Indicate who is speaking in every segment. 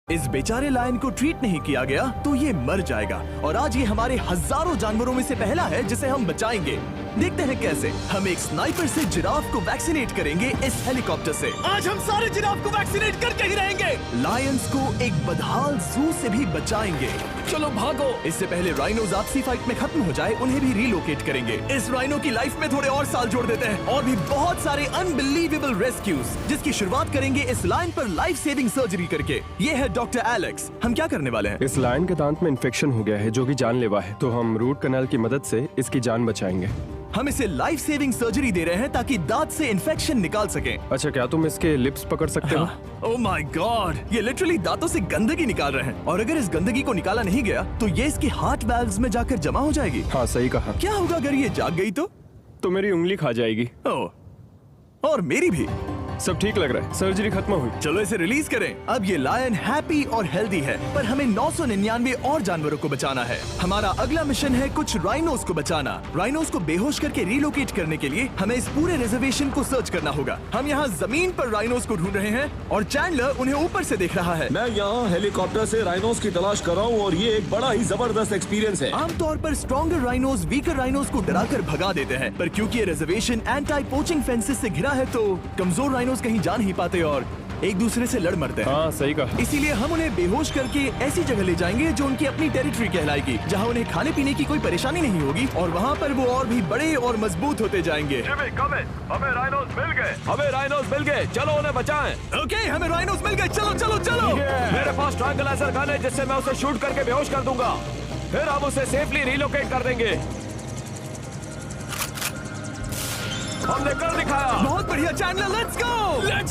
Speaker 1: इस बेचारे लायन को ट्रीट नहीं किया गया तो ये मर जाएगा और आज ये हमारे हजारों जानवरों में से पहला है जिसे हम बचाएंगे। देखते हैं कैसे। हम एक स्नाइपर से जिराफ को वैक्सीनेट करेंगे इस हेलीकॉप्टर से। आज हम सारे जिराफ को वैक्सीनेट करके ही रहेंगे। लायंस को एक बदहाल जू से भी बचाएंगे। चलो भागो। इससे पहले राइनोज आपसी फाइट में खत्म हो जाए उन्हें भी रिलोकेट करेंगे। इस राइनो की लाइफ में थोड़े और साल जोड़ देते हैं और भी बहुत सारे अनबिलीवेबल रेस्क्यूज जिसकी शुरुआत करेंगे इस लायन पर लाइफ सेविंग सर्जरी करके। ये है डॉक्टर एलेक्स। हम क्या करने वाले हैं?
Speaker 2: इस लायन के दांत में इन्फेक्शन हो गया है जो कि जानलेवा है, तो हम रूट कैनाल की मदद से इसकी जान बचाएंगे।
Speaker 1: हम इसे लाइफ सेविंग सर्जरी दे रहे हैं ताकि दांत से इन्फेक्शन निकाल सकें।
Speaker 2: अच्छा, क्या तुम इसके लिप्स पकड़ सकते हो?
Speaker 1: ओह माय गॉड, ये लिटरली दांतों से गंदगी निकाल रहे हैं और अगर इस गंदगी को निकाला नहीं गया तो ये इसकी हार्ट वाल्व्स में जाकर जमा हो जाएगी।
Speaker 2: हाँ, सही कहा।
Speaker 1: क्या होगा अगर ये जाग गई तो
Speaker 2: मेरी उंगली खा जाएगी।
Speaker 1: ओह, और मेरी भी।
Speaker 2: सब ठीक लग रहा है, सर्जरी खत्म हुई।
Speaker 1: चलो इसे रिलीज करें। अब ये लायन हैप्पी और हेल्दी है, पर हमें 999 और जानवरों को बचाना है। हमारा अगला मिशन है कुछ राइनोस को बचाना। राइनोस को बेहोश करके रिलोकेट करने के लिए हमें इस पूरे रिजर्वेशन को सर्च करना होगा। हम यहाँ जमीन पर राइनोस को ढूंढ रहे हैं और चैंडलर उन्हें ऊपर से देख रहा है।
Speaker 3: मैं यहाँ हेलीकॉप्टर से राइनोस की तलाश कर रहा हूँ और ये एक बड़ा ही जबरदस्त एक्सपीरियंस है।
Speaker 1: आमतौर पर स्ट्रॉन्गर राइनोस वीकर राइनोस को डराकर भगा देते हैं, पर क्योंकि ये रिजर्वेशन एंटी पोचिंग फेंसेस से घिरा है तो कमजोर राइनोस कहीं जा नहीं पाते और एक दूसरे से लड़ मरते हैं।
Speaker 2: हाँ, सही कहा।
Speaker 1: इसीलिए हम उन्हें बेहोश करके ऐसी जगह ले जाएंगे जो उनकी अपनी टेरिटरी कहलाएगी, जहाँ उन्हें खाने पीने की कोई परेशानी नहीं होगी और वहाँ पर वो और भी बड़े और मजबूत होते जाएंगे।
Speaker 3: हमें राइनोस मिल गए। हमें राइनोस मिल गए, चलो उन्हें बचाएं।
Speaker 1: ओके, हमें राइनोस मिल गए। चलो चलो चलो।
Speaker 3: मेरे पास ट्रैंगलाइजर गन है जिससे मैं उसे शूट करके बेहोश कर दूंगा, फिर हम उसे सेफली रिलोकेट कर देंगे। हमने कर दिखाया।
Speaker 1: बहुत बढ़िया चैंडलर, लेट्स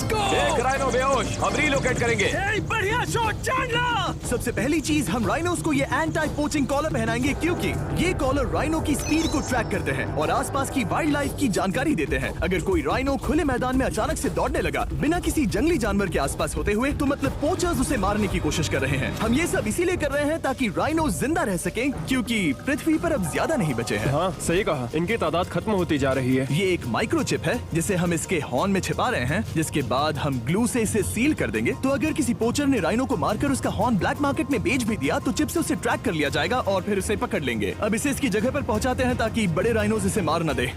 Speaker 1: गो।
Speaker 3: एक राइनो बेहोश, हम रिलोकेट करेंगे।
Speaker 1: बढ़िया शॉट चैंडलर। सबसे पहली चीज, हम राइनोस को ये एंटी पोचिंग कॉलर पहनाएंगे क्योंकि ये कॉलर राइनो की स्पीड को ट्रैक करते हैं और आसपास की वाइल्ड लाइफ की जानकारी देते हैं। अगर कोई राइनो खुले मैदान में अचानक से दौड़ने लगा बिना किसी जंगली जानवर के आसपास होते हुए तो मतलब पोचर्स उसे मारने की कोशिश कर रहे हैं। हम ये सब इसीलिए कर रहे हैं ताकि राइनो जिंदा रह सके क्योंकि पृथ्वी पर अब ज्यादा नहीं बचे हैं।
Speaker 2: हाँ, सही कहा। इनकी तादाद खत्म होती जा रही है।
Speaker 1: ये एक माइक्रोचिप है जिसे हम इसके हॉर्न में छिपा रहे हैं, जिसके बाद हम ग्लू से इसे सील कर देंगे। तो अगर किसी पोचर ने राइनो को मारकर उसका हॉर्न ब्लैक मार्केट में बेच भी दिया तो चिप से उसे ट्रैक कर लिया जाएगा और फिर उसे पकड़ लेंगे। अब इसे इसकी जगह पर पहुंचाते हैं ताकि बड़े राइनोस इसे मार न दे।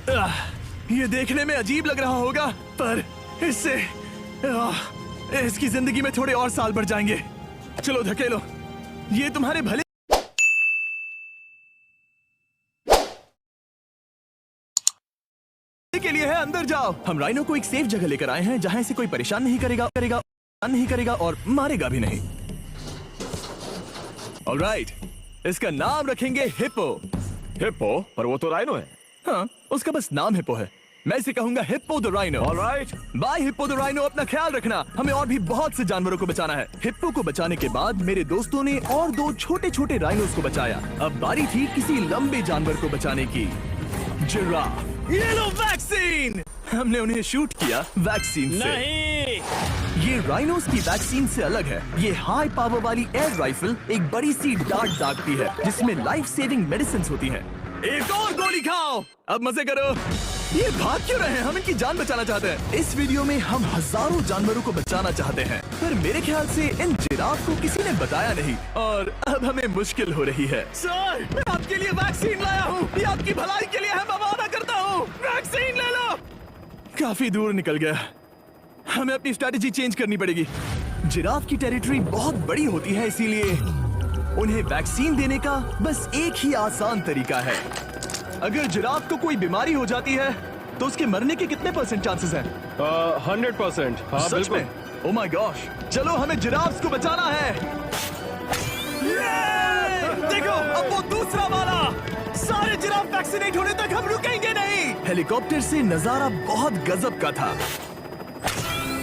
Speaker 1: ये देखने में अजीब लग रहा होगा पर इससे इसकी जिंदगी में थोड़े और साल बढ़ जाएंगे। चलो धकेलो, ये तुम्हारे भले के लिए है। अंदर जाओ। हम राइनो को एक सेफ जगह लेकर आए हैं जहां इसे कोई परेशान नहीं करेगा और मारेगा भी नहीं। ऑलराइट, इसका नाम रखेंगे हिप्पो।
Speaker 3: हिप्पो? पर वो तो राइनो है।
Speaker 1: हाँ, उसका बस नाम हिप्पो है। मैं इसे कहूंगा Hippo the Rhino.
Speaker 3: Alright,
Speaker 1: bye Hippo the Rhino. अपना ख्याल रखना। हमें और भी बहुत से जानवरों को बचाना है। हिप्पो को बचाने के बाद मेरे दोस्तों ने और 2 छोटे छोटे राइनोस को बचाया। अब बारी थी किसी लंबे जानवर को बचाने की। जिराफ। ये लो वैक्सीन। हमने उन्हें शूट किया वैक्सीन से।
Speaker 3: नहीं।
Speaker 1: ये राइनोस की वैक्सीन से अलग है। ये हाई पावर वाली एयर राइफल एक बड़ी सी डार्ट दागती है जिसमें लाइफ सेविंग मेडिसिन होती हैं। एक और गोली खाओ, अब मजे करो। ये भाग क्यों रहे हैं? हम इनकी जान बचाना चाहते हैं। इस वीडियो में हम हजारों जानवरों को बचाना चाहते हैं, पर मेरे ख्याल से इन जिराफ को किसी ने बताया नहीं और अब हमें मुश्किल हो रही है। सर, मैं आपके लिए वैक्सीन लाया हूँ। ये आपकी भलाई के लिए है, मैं वादा करता हूँ। वैक्सीन ले लो। काफी दूर निकल गया। हमें अपनी स्ट्रैटेजी चेंज करनी पड़ेगी। जिराफ की टेरिटरी बहुत बड़ी होती है, इसीलिए उन्हें वैक्सीन देने का बस एक ही आसान तरीका है। अगर जिराफ को कोई बीमारी हो जाती है तो उसके मरने के कितने % चांसेस हैं?
Speaker 2: 100%। हाँ,
Speaker 1: सच में? Oh my gosh. चलो, हमें जिराफ को बचाना है। देखो, अब वो दूसरा वाला। सारे जिराफ वैक्सीनेट होने तक हम रुकेंगे नहीं। हेलीकॉप्टर से नजारा बहुत गजब का था।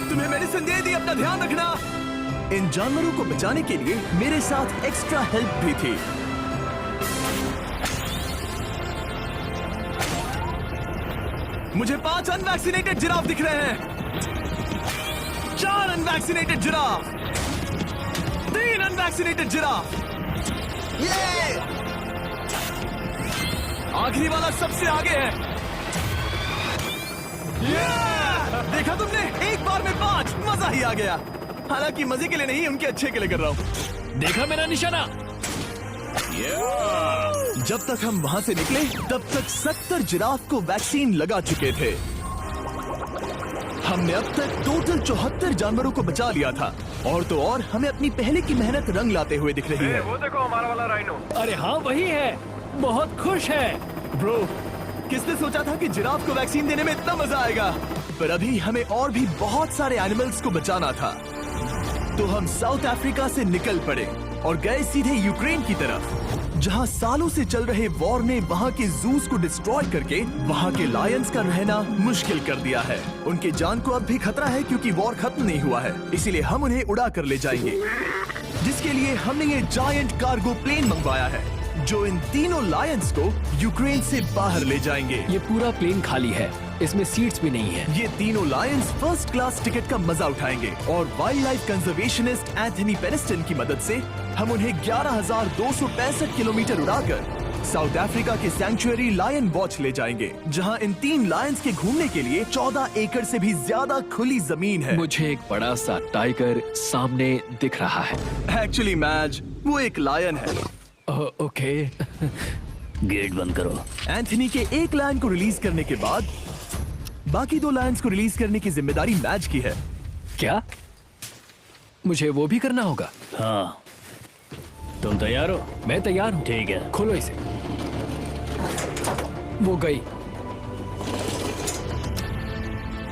Speaker 1: तुम्हें मेडिसिन दे दी, अपना ध्यान रखना। इन जानवरों को बचाने के लिए मेरे साथ एक्स्ट्रा हेल्प भी थी। मुझे 5 अनवैक्सीनेटेड जिराफ दिख रहे हैं। 4 अनवैक्सीनेटेड जिराफ, 3 अनवैक्सीनेटेड जिराफ। ये आखिरी वाला सबसे आगे है। देखा तुमने? एक बार में 5, मजा ही आ गया। हालांकि मजे के लिए नहीं, उनके अच्छे के लिए कर रहा हूँ।
Speaker 3: देखा मेरा निशाना?
Speaker 1: जब तक हम वहाँ से निकले तब तक 70 जिराफ को वैक्सीन लगा चुके थे। हमने अब तक टोटल 74 जानवरों को बचा लिया था। और तो और हमें अपनी पहले की मेहनत रंग लाते हुए दिख रही है।
Speaker 3: वो देखो हमारा वाला राइनो।
Speaker 4: अरे हाँ वही है, बहुत खुश है।
Speaker 1: ब्रो, किसने सोचा था कि जिराफ को वैक्सीन देने में इतना मजा आएगा? पर अभी हमें और भी बहुत सारे एनिमल्स को बचाना था। तो हम साउथ अफ्रीका से निकल पड़े और गए सीधे यूक्रेन की तरफ, जहां सालों से चल रहे वॉर ने वहां के जूस को डिस्ट्रॉय करके वहां के लायंस का रहना मुश्किल कर दिया है। उनके जान को अब भी खतरा है क्योंकि वॉर खत्म नहीं हुआ है, इसीलिए हम उन्हें उड़ा कर ले जाएंगे, जिसके लिए हमने ये जायंट कार्गो प्लेन मंगवाया है जो इन तीनों लायंस को यूक्रेन से बाहर ले जाएंगे।
Speaker 4: ये पूरा प्लेन खाली है, इसमेमें सीट्स भी नहीं है।
Speaker 1: ये तीनों लायंस फर्स्ट क्लास टिकट का मजा उठाएंगे और वाइल्ड लाइफ कंजर्वेशनिस्ट एंथनी पेनिस्टन की मदद से हम उन्हें 11,265 किलोमीटर उड़ाकर साउथ अफ्रीका के सैंक्चुअरी लायन वॉच ले जाएंगे, जहां इन 3 लायंस के घूमने के लिए 14 एकड़ से भी ज्यादा खुली जमीन है।
Speaker 4: मुझे एक बड़ा सा टाइगर सामने दिख रहा है।
Speaker 1: एक्चुअली मैच, वो एक लायन है।
Speaker 4: ओके।
Speaker 5: गेट बंद करो।
Speaker 1: एंथनी के एक लायन को रिलीज करने के बाद बाकी 2 लायंस को रिलीज करने की जिम्मेदारी मैच की है।
Speaker 4: क्या मुझे वो भी करना होगा?
Speaker 5: हाँ, तुम तैयार हो?
Speaker 4: मैं तैयार हूँ।
Speaker 5: ठीक है।
Speaker 4: खोलो इसे। वो गई।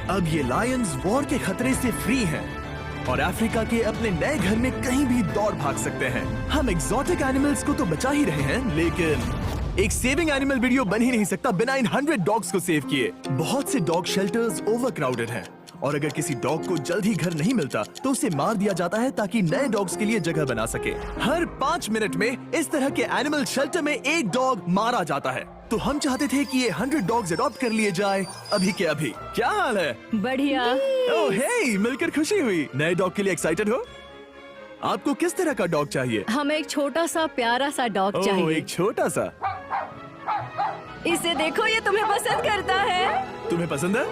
Speaker 1: अब ये लायंस वॉर के खतरे से फ्री हैं और अफ्रीका के अपने नए घर में कहीं भी दौड़ भाग सकते हैं। हम एग्जॉटिक एनिमल्स को तो बचा ही रहे हैं, लेकिन एक सेविंग एनिमल वीडियो बन ही नहीं सकता बिना इन 100 डॉग्स को सेव किए। बहुत से डॉग शेल्टर्स ओवरक्राउडेड हैं और अगर किसी डॉग को जल्द ही घर नहीं मिलता तो उसे मार दिया जाता है ताकि नए डॉग्स के लिए जगह बना सके। हर 5 मिनट में इस तरह के एनिमल शेल्टर में एक डॉग मारा जाता है। तो हम चाहते थे कि ये 100 डॉग्स अडॉप्ट कर लिए जाए अभी के अभी। क्या हाल है?
Speaker 6: बढ़िया।
Speaker 1: ओह हे, मिलकर खुशी हुई। नए डॉग के लिए एक्साइटेड हो? आपको किस तरह का डॉग चाहिए?
Speaker 6: हमें एक छोटा सा प्यारा सा डॉग
Speaker 1: ओह,
Speaker 6: चाहिए।
Speaker 1: एक छोटा सा।
Speaker 6: इसे देखो, ये तुम्हें पसंद करता है।
Speaker 1: तुम्हें पसंद है?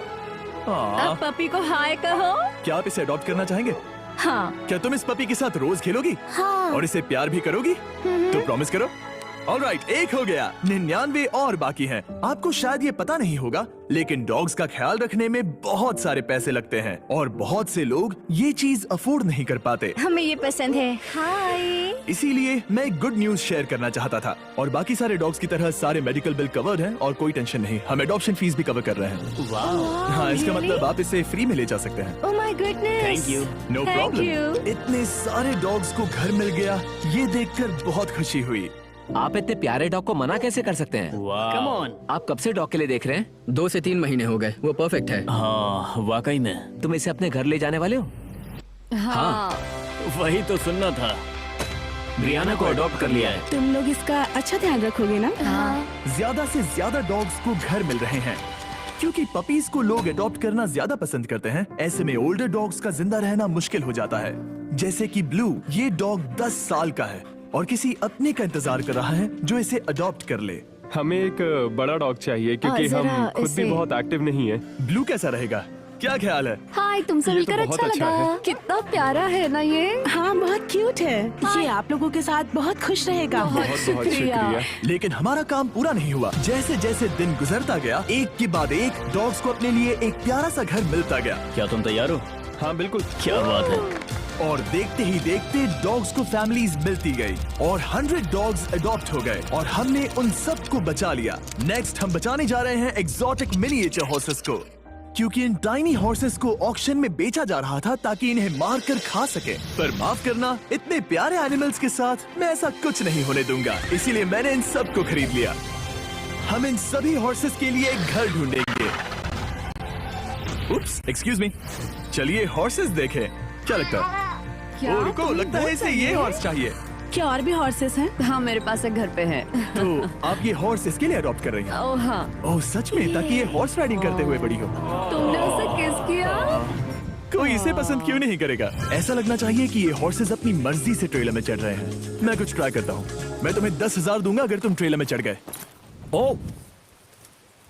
Speaker 6: अब पपी को हाय कहो।
Speaker 1: क्या आप इसे अडॉप्ट करना चाहेंगे?
Speaker 6: हाँ।
Speaker 1: क्या तुम इस पपी के साथ रोज खेलोगी?
Speaker 6: हाँ।
Speaker 1: और इसे प्यार भी करोगी? तो प्रॉमिस करो। ऑलराइट, एक हो गया। 99 और बाकी हैं। आपको शायद ये पता नहीं होगा, लेकिन डॉग्स का ख्याल रखने में बहुत सारे पैसे लगते हैं और बहुत से लोग ये चीज अफोर्ड नहीं कर पाते।
Speaker 6: हमें ये पसंद है। हाय।
Speaker 1: इसीलिए मैं एक गुड न्यूज शेयर करना चाहता था। और बाकी सारे डॉग्स की तरह सारे मेडिकल बिल कवर्ड हैं और कोई टेंशन नहीं। हम एडॉप्शन फीस भी कवर कर रहे हैं। हाँ, इसका मतलब आप इसे फ्री में ले जा सकते हैं।
Speaker 6: Oh my goodness.
Speaker 5: Thank you.
Speaker 1: No
Speaker 6: Thank
Speaker 1: problem.
Speaker 6: you.
Speaker 1: इतने सारे डॉग्स को घर मिल गया, ये देखकर बहुत खुशी हुई।
Speaker 7: आप इतने प्यारे डॉग को मना कैसे कर सकते हैं?
Speaker 5: Come on.
Speaker 7: आप कब से डॉग के लिए देख रहे हैं?
Speaker 4: 2 से 3 महीने हो गए, वो परफेक्ट है।
Speaker 5: हाँ, वाकई में।
Speaker 7: तुम इसे अपने घर ले जाने वाले हो?
Speaker 6: हाँ।
Speaker 5: वही तो सुनना था। ब्रियाना को अडॉप्ट कर लिया है।
Speaker 8: तुम लोग इसका अच्छा ध्यान रखोगे ना?
Speaker 6: हाँ।
Speaker 1: ज्यादा से ज्यादा डॉग्स को घर मिल रहे हैं क्योंकि पपीज को लोग अडॉप्ट करना ज्यादा पसंद करते हैं। ऐसे में ओल्डर डॉग्स का जिंदा रहना मुश्किल हो जाता है। जैसे कि ब्लू, ये डॉग 10 साल का है और किसी अपने का इंतजार कर रहा है जो इसे अडॉप्ट कर ले।
Speaker 2: हमें एक बड़ा डॉग चाहिए क्योंकि
Speaker 8: जरा
Speaker 2: हम खुद भी
Speaker 8: इसे-
Speaker 2: बहुत एक्टिव नहीं है।
Speaker 1: ब्लू कैसा रहेगा? क्या ख्याल है?
Speaker 8: हाय, तुमसे
Speaker 2: ये तो
Speaker 8: मिलकर
Speaker 2: बहुत
Speaker 8: अच्छा
Speaker 2: अच्छा
Speaker 8: लगा।
Speaker 2: है।
Speaker 6: कितना प्यारा है ना ये।
Speaker 8: हाँ, बहुत क्यूट है। ये आप लोगों के साथ बहुत खुश रहेगा।
Speaker 2: बहुत बहुत शुक्रिया।
Speaker 1: लेकिन हमारा काम पूरा नहीं हुआ। जैसे जैसे दिन गुजरता गया, एक के बाद एक डॉग्स को अपने लिए एक प्यारा सा घर मिलता गया।
Speaker 5: क्या तुम तैयार हो?
Speaker 2: हाँ बिल्कुल।
Speaker 5: क्या बात है।
Speaker 1: और देखते ही देखते डॉग्स को फैमिलीज मिलती गई और 100 डॉग्स अडॉप्ट हो गए और हमने उन सब को बचा लिया। नेक्स्ट हम बचाने जा रहे हैं एग्जॉटिक मिनिएचर हॉर्सेस को, क्योंकि इन टाइनी हॉर्सेस को ऑक्शन में बेचा जा रहा था ताकि इन्हें मार कर खा सके। पर माफ करना, इतने प्यारे एनिमल्स के साथ मैं ऐसा कुछ नहीं होने दूंगा, इसीलिए मैंने इन सब को खरीद लिया। हम इन सभी हॉर्सेस के लिए एक घर ढूंढेंगे। उप्स, एक्सक्यूज मी। चलिए हॉर्सेस देखें। क्या लगता है?
Speaker 6: क्या?
Speaker 1: ओ, रुको, लगता है इसे ये हॉर्स चाहिए।
Speaker 8: क्या और भी हॉर्सेस हैं?
Speaker 6: हाँ, मेरे पास एक घर पे है।
Speaker 1: तो आप ये हॉर्स इसके लिए अडॉप्ट कर रही हैं?
Speaker 6: ओह हाँ।
Speaker 1: ओह सच में? ताकि ये हॉर्स राइडिंग करते हुए बड़ी हो।
Speaker 6: तुमने उसे किस किया?
Speaker 1: कोई इसे पसंद क्यों नहीं करेगा? ऐसा लगना चाहिए कि ये हॉर्सेस अपनी मर्जी से ट्रेलर में चढ़ रहे हैं। मैं कुछ ट्राई करता हूँ। मैं तुम्हें 10,000 दूंगा अगर तुम ट्रेलर में चढ़ गए।
Speaker 5: ओ,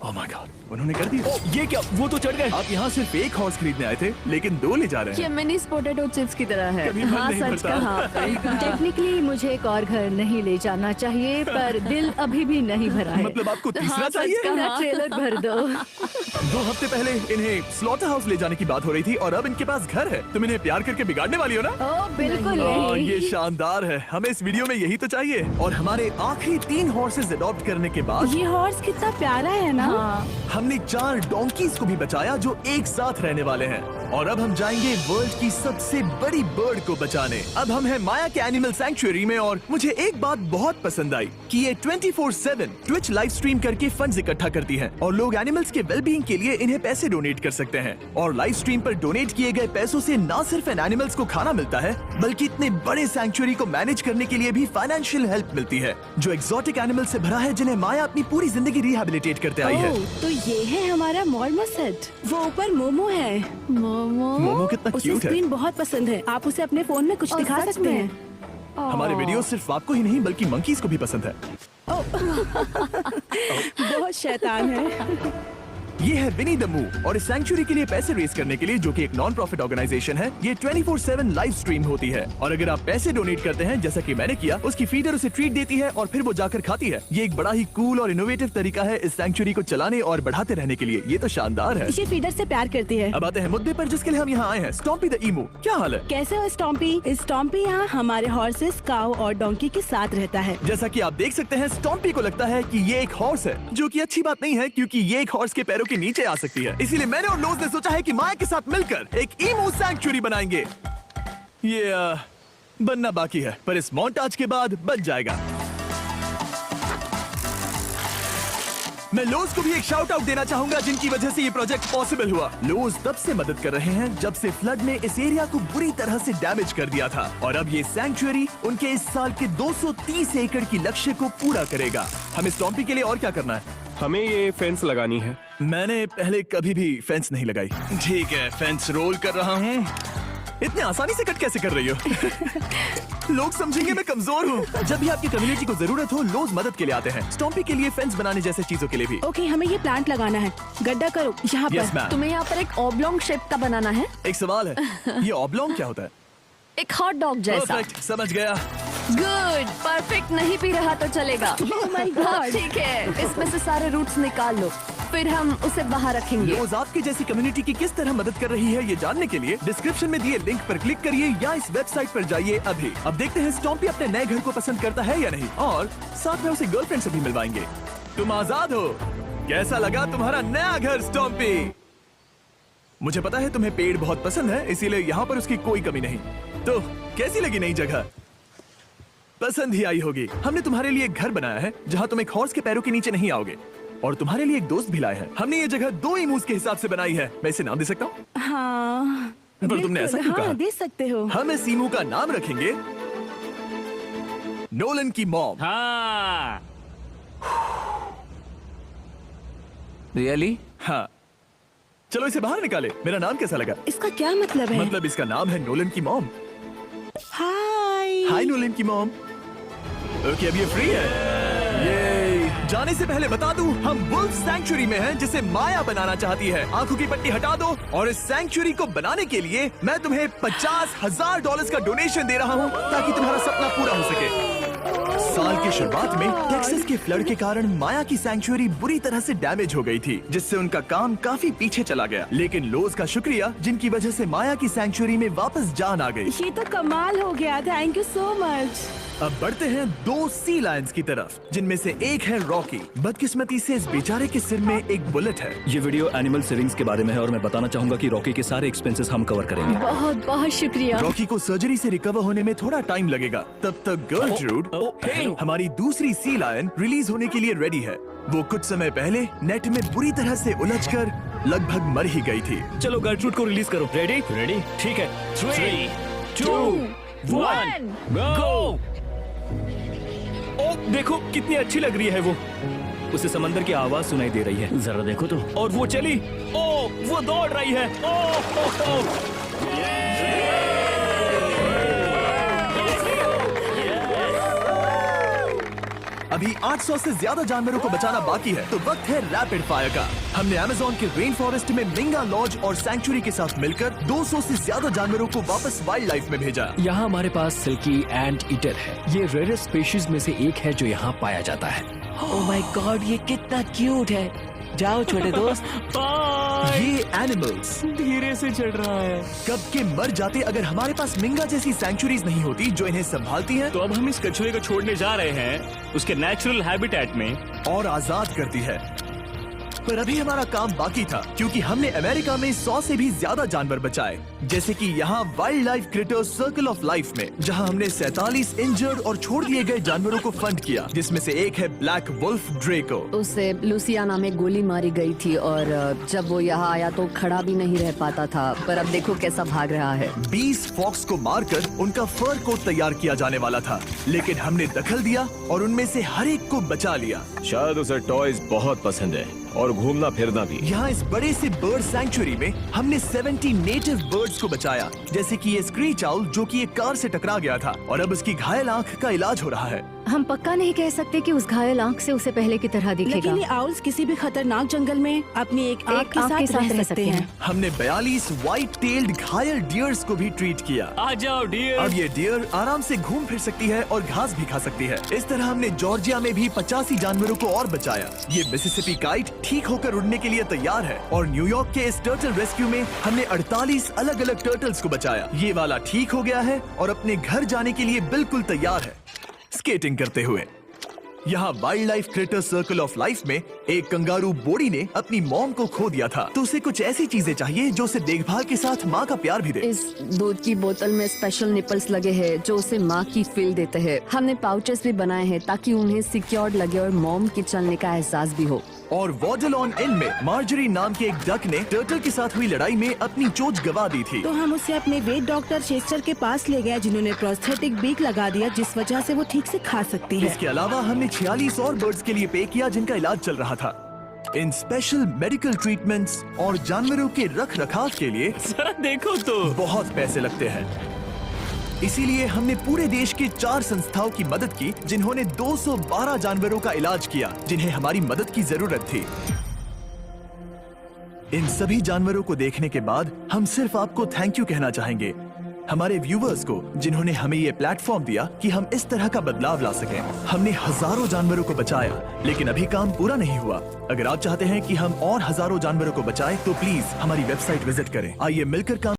Speaker 1: ओह माय गॉड, उन्होंने कर दिया।
Speaker 3: ये क्या, वो तो चढ़ गए।
Speaker 1: आप यहाँ सिर्फ एक हॉर्स खरीदने आए थे, लेकिन 2 ले जा रहे
Speaker 6: ये
Speaker 1: हैं।
Speaker 6: मिनी पोटैटो चिप्स की तरह है।
Speaker 1: कभी मन
Speaker 6: हाँ,
Speaker 1: नहीं
Speaker 6: सच
Speaker 1: भरता।
Speaker 6: कहा। टेक्निकली मुझे एक और घर नहीं ले जाना चाहिए, पर दिल अभी भी नहीं भरा है।
Speaker 1: मतलब आपको तीसरा
Speaker 6: हाँ, सच
Speaker 1: चाहिए?
Speaker 6: कहा, ट्रेलर भर दो।
Speaker 1: 2 हफ्ते पहले इन्हें स्लॉटर हाउस ले जाने की बात हो रही थी और अब इनके पास घर है। तुम इन्हें प्यार करके बिगाड़ने वाली हो ना?
Speaker 6: ओह बिल्कुल
Speaker 1: ओह,
Speaker 6: नहीं।
Speaker 1: ये शानदार है। हमें इस वीडियो में यही तो चाहिए। और हमारे आखिरी 3 हॉर्सेज अडॉप्ट करने के बाद
Speaker 8: ये हॉर्स कितना प्यारा है ना।
Speaker 6: हाँ,
Speaker 1: हमने 4 डोंकीज को भी बचाया जो एक साथ रहने वाले हैं। और अब हम जाएंगे वर्ल्ड की सबसे बड़ी बर्ड को बचाने। अब हम हैं माया के एनिमल सैंक्चुअरी में और मुझे एक बात बहुत पसंद आई कि ये 24/7 ट्विच लाइव स्ट्रीम करके फंड्स इकट्ठा करती है और लोग एनिमल्स के वेलबींग के लिए इन्हें पैसे डोनेट कर सकते हैं। और लाइव स्ट्रीम पर डोनेट किए गए पैसों से न सिर्फ इन एनिमल्स को खाना मिलता है, बल्कि इतने बड़े सैंक्चुअरी को मैनेज करने के लिए भी फाइनेंशियल हेल्प मिलती है, जो एक्सोटिक एनिमल से भरा है जिन्हें माया अपनी पूरी जिंदगी रिहैबिलिटेट करते आई है।
Speaker 8: ओह, तो ये है हमारा मॉर्मोसेट। वो ऊपर मोमो है।
Speaker 1: मोमो कितना
Speaker 8: उसे
Speaker 1: क्यूट है।
Speaker 8: स्क्रीन बहुत पसंद है। आप उसे अपने फोन में कुछ
Speaker 6: और
Speaker 8: दिखा
Speaker 6: सच
Speaker 8: सकते
Speaker 6: में?
Speaker 8: हैं।
Speaker 1: हमारे वीडियो सिर्फ आपको ही नहीं बल्कि मंकीज को भी पसंद है।
Speaker 8: बहुत शैतान है।
Speaker 1: ये है विनी द मूव और इस सैंक्चुअरी के लिए पैसे रेज करने के लिए, जो कि एक नॉन प्रॉफिट ऑर्गेनाइजेशन है, ये 24/7 लाइव स्ट्रीम होती है। और अगर आप पैसे डोनेट करते हैं, जैसा कि मैंने किया, उसकी फीडर उसे ट्रीट देती है और फिर वो जाकर खाती है। ये एक बड़ा ही कूल और इनोवेटिव तरीका है इस सैंक्चुअरी को चलाने और बढ़ाते रहने के लिए। ये तो शानदार है।
Speaker 8: ये फीडर से प्यार करती है।
Speaker 1: अब आते हैं मुद्दे पर जिसके लिए हम यहाँ आए हैं, स्टॉम्पी द ईमू। क्या हाल है?
Speaker 8: कैसे हो स्टॉम्पी? स्टॉम्पी यहाँ हमारे हॉर्सेस, काऊ और डोंकी के साथ रहता है।
Speaker 1: जैसा कि आप देख सकते हैं, स्टॉम्पी को लगता है कि ये एक हॉर्स है, जो कि अच्छी बात नहीं है क्योंकि ये एक हॉर्स के पैरों के नीचे आ सकती है। इसीलिए मैंने और लोज ने सोचा है कि माया के साथ मिलकर एक ईमू सैंक्चुअरी बनाएंगे। ये बनना बाकी है, पर इस मोंटाज के बाद बन जाएगा। मैं लोज को भी एक शाउट आउट देना चाहूंगा, जिनकी वजह से ये प्रोजेक्ट पॉसिबल हुआ। लोज तब से मदद कर रहे हैं जब से फ्लड ने इस एरिया को बुरी तरह से डैमेज कर दिया था, और अब ये सैंक्चुअरी उनके इस साल के 230 एकड़ की लक्ष्य को पूरा करेगा। हमें स्टॉम्पी के लिए और क्या करना है?
Speaker 2: हमें ये फेंस लगानी है।
Speaker 1: मैंने पहले कभी भी फेंस नहीं लगाई। ठीक है, फेंस रोल कर रहा हूँ। इतने आसानी से कट कैसे कर रही हो? लोग समझेंगे मैं कमजोर हूँ। जब भी आपकी कम्युनिटी को जरूरत हो, लोग मदद के लिए आते हैं। स्टॉम्पी के लिए फेंस बनाने जैसे चीजों के लिए भी।
Speaker 8: ओके, हमें ये प्लांट लगाना है। गड्ढा करो यहाँ
Speaker 1: यस
Speaker 8: पर।
Speaker 1: मैम।
Speaker 6: तुम्हें यहाँ पर एक ऑब्लोंग शेप का बनाना है,
Speaker 1: एक सवाल है, ये ऑब्लोंग क्या होता है?
Speaker 6: एक हॉट डॉग जैसा।
Speaker 1: परफेक्ट, समझ गया।
Speaker 6: गुड, परफेक्ट नहीं पी रहा तो चलेगा।
Speaker 8: Oh my God.
Speaker 6: हाँ, ठीक है, इसमें से सारे रूट्स निकाल लो, फिर हम उसे बाहर रखेंगे।
Speaker 1: लोग आपकी जैसी कम्युनिटी की किस तरह मदद कर रही है, ये जानने के लिए डिस्क्रिप्शन में दिए लिंक पर क्लिक करिए या इस वेबसाइट पर जाइए अभी। अब देखते हैं स्टॉम्पी अपने नए घर को पसंद करता है या नहीं, और साथ में उसे गर्लफ्रेंड से भी मिलवाएंगे। तुम आजाद हो। कैसा लगा तुम्हारा नया घर स्टॉम्पी? मुझे पता है तुम्हें पेड़ बहुत पसंद है, इसीलिए यहाँ पर उसकी कोई कमी नहीं। तो कैसी लगी नई जगह? पसंद ही आई होगी। हमने तुम्हारे लिए एक घर बनाया है जहाँ तुम एक हॉर्स के पैरों के नीचे नहीं आओगे, और तुम्हारे लिए एक दोस्त भी लाए हैं। हमने ये जगह 2 इमूस के हिसाब से बनाई है। मैं इसे नाम दे सकता हूँ?
Speaker 8: हाँ,
Speaker 1: पर तुमने ऐसा क्यों कहा?
Speaker 8: हाँ, दे सकते हो।
Speaker 1: हम इस इमू का नाम रखेंगे नोलन की मॉम।
Speaker 5: हाँ,
Speaker 7: रियली?
Speaker 1: हाँ, चलो इसे बाहर निकाले। मेरा नाम कैसा लगा?
Speaker 8: इसका क्या मतलब है?
Speaker 1: मतलब इसका नाम है नोलन की मॉम।
Speaker 8: हाय।
Speaker 1: हाय नोलन की मॉम। ओके, अब ये फ्री है। ये जाने से पहले बता दूं, हम वुल्फ सैंक्चुअरी में हैं, जिसे माया बनाना चाहती है। आंखों की पट्टी हटा दो, और इस सैंक्चुअरी को बनाने के लिए मैं तुम्हें $50,000 का डोनेशन दे रहा हूं, ताकि तुम्हारा सपना पूरा हो सके। साल की शुरुआत में टेक्सास के फ्लड के कारण माया की सैंक्चुअरी बुरी तरह से डैमेज हो गई थी, जिससे उनका काम काफी पीछे चला गया। लेकिन लोज का शुक्रिया, जिनकी वजह से माया की सैंक्चुअरी में वापस जान आ गई।
Speaker 8: ये तो कमाल हो गया। Thank you so much.
Speaker 1: अब बढ़ते हैं 2 सी लायंस की तरफ, जिनमें से एक है रॉकी। बदकिस्मती से इस बेचारे के सिर में एक बुलेट है।
Speaker 9: ये वीडियो एनिमल सेविंग्स के बारे में है, और मैं बताना चाहूंगा कि रॉकी के सारे एक्सपेंसेस हम कवर करेंगे।
Speaker 6: बहुत बहुत शुक्रिया।
Speaker 1: रॉकी को सर्जरी से रिकवर होने में थोड़ा टाइम लगेगा। तब तक गर्लट्रूड, हमारी दूसरी सी लायन, रिलीज होने के लिए रेडी है। वो कुछ समय पहले नेट में बुरी तरह से उलझकर लगभग मर ही गई थी।
Speaker 9: चलो गर्ट्रूड को रिलीज करो। रेडी?
Speaker 5: रेडी?
Speaker 9: ठीक है।
Speaker 5: 3, 2, 1, गो!
Speaker 9: ओ, देखो कितनी अच्छी लग रही है वो। उसे समंदर की आवाज सुनाई दे रही है।
Speaker 5: जरा देखो तो।
Speaker 9: और वो चली। ओ, वो दौड़ रही है। ओ,
Speaker 1: अभी 800 से ज्यादा जानवरों को बचाना बाकी है, तो वक्त है रैपिड फायर का। हमने अमेज़न के रेन फॉरेस्ट में मिंगा लॉज और सैंक्चुरी के साथ मिलकर 200 से ज्यादा जानवरों को वापस वाइल्ड लाइफ में भेजा।
Speaker 4: यहाँ हमारे पास सिल्की एंट ईटर है। ये रेयरेस्ट स्पीशीज में से एक है जो यहाँ पाया जाता है।
Speaker 7: ओह माय गॉड, ये कितना क्यूट है। जाओ छोटे दोस्त।
Speaker 1: ये एनिमल्स
Speaker 5: धीरे से चढ़ रहा है।
Speaker 1: कब के मर जाते अगर हमारे पास मिंगा जैसी सैंक्चुरीज नहीं होती जो इन्हें संभालती हैं
Speaker 5: तो अब हम इस कछुए को छोड़ने जा रहे हैं उसके नेचुरल हैबिटेट में
Speaker 1: और आजाद करती है। पर अभी हमारा काम बाकी था, क्योंकि हमने अमेरिका में 100 से भी ज्यादा जानवर बचाए, जैसे कि यहाँ wild life creators circle of life में, जहाँ हमने 47 इंजर्ड और छोड़ दिए गए जानवरों को फंड किया, जिसमें से एक है ब्लैक वुल्फ ड्रेको।
Speaker 6: उसे लुसियाना में गोली मारी गई थी और जब वो यहाँ आया तो खड़ा भी नहीं रह पाता था, पर अब देखो कैसा भाग रहा है।
Speaker 1: 20 फॉक्स को मारकर उनका फर कोट तैयार किया जाने वाला था, लेकिन हमने दखल दिया और उनमें से हर एक को बचा लिया।
Speaker 3: शायद उसे टॉयज बहुत पसंद है और घूमना फिरना भी।
Speaker 1: यहाँ इस बड़े से बर्ड सैंक्चुरी में हमने 70 नेटिव बर्ड्स को बचाया, जैसे कि ये स्क्रीच आउल जो कि एक कार से टकरा गया था और अब उसकी घायल आंख का इलाज हो रहा है।
Speaker 6: हम पक्का नहीं कह सकते कि उस घायल आंख से उसे पहले की तरह दिखेगा।
Speaker 8: लेकिन ये आउल्स किसी भी खतरनाक जंगल में अपनी एक आंख के साथ रह सकते हैं।
Speaker 1: हमने 42 व्हाइट टेल्ड घायल डियर्स को भी ट्रीट किया।
Speaker 5: आ जाओ डियर।
Speaker 1: अब ये डियर आराम से घूम फिर सकती है और घास भी खा सकती है। इस तरह हमने जॉर्जिया में भी 85 जानवरों को और बचाया। ये मिसिसिपी काइट ठीक होकर उड़ने के लिए तैयार है और न्यूयॉर्क के इस टर्टल रेस्क्यू में हमने 48 अलग अलग टर्टल्स को बचाया। ये वाला ठीक हो गया है और अपने घर जाने के लिए बिल्कुल तैयार है स्केटिंग करते हुए। यहाँ wild life creator circle of life में एक कंगारू बोडी ने अपनी मॉम को खो दिया था, तो उसे कुछ ऐसी चीजें चाहिए जो उसे देखभाल के साथ माँ का प्यार भी दे।
Speaker 6: इस दूध की बोतल में स्पेशल निपल्स लगे हैं जो उसे माँ की फील देते हैं। हमने पाउचेस भी बनाए हैं ताकि उन्हें सिक्योर्ड लगे और मॉम के चलने का एहसास भी हो।
Speaker 1: और वॉडलॉन इन में मार्जरी नाम के एक डक ने टर्टल के साथ हुई लड़ाई में अपनी चोंच गवा दी थी।
Speaker 8: तो हम उसे अपने वेट डॉक्टर चेस्टर के पास ले गए, जिन्होंने प्रोस्थेटिक बीक लगा दिया, जिस वजह से वो ठीक से खा सकती है।
Speaker 1: इसके अलावा हमने 46 और बर्ड्स के लिए पे किया जिनका इलाज चल रहा था। इन स्पेशल मेडिकल ट्रीटमेंट्स और जानवरों के रख रखाव के लिए
Speaker 5: जरा देखो तो
Speaker 1: बहुत पैसे लगते हैं। इसीलिए हमने पूरे देश के 4 संस्थाओं की मदद की जिन्होंने 212 जानवरों का इलाज किया जिन्हें हमारी मदद की जरूरत थी। इन सभी जानवरों को देखने के बाद हम सिर्फ आपको थैंक यू कहना चाहेंगे, हमारे व्यूवर्स को जिन्होंने हमें ये प्लेटफॉर्म दिया कि हम इस तरह का बदलाव ला सकें। हमने हजारों जानवरों को बचाया, लेकिन अभी काम पूरा नहीं हुआ। अगर आप चाहते हैं कि हम और हजारों जानवरों को बचाएं, तो प्लीज हमारी वेबसाइट विजिट करें। आइए मिलकर काम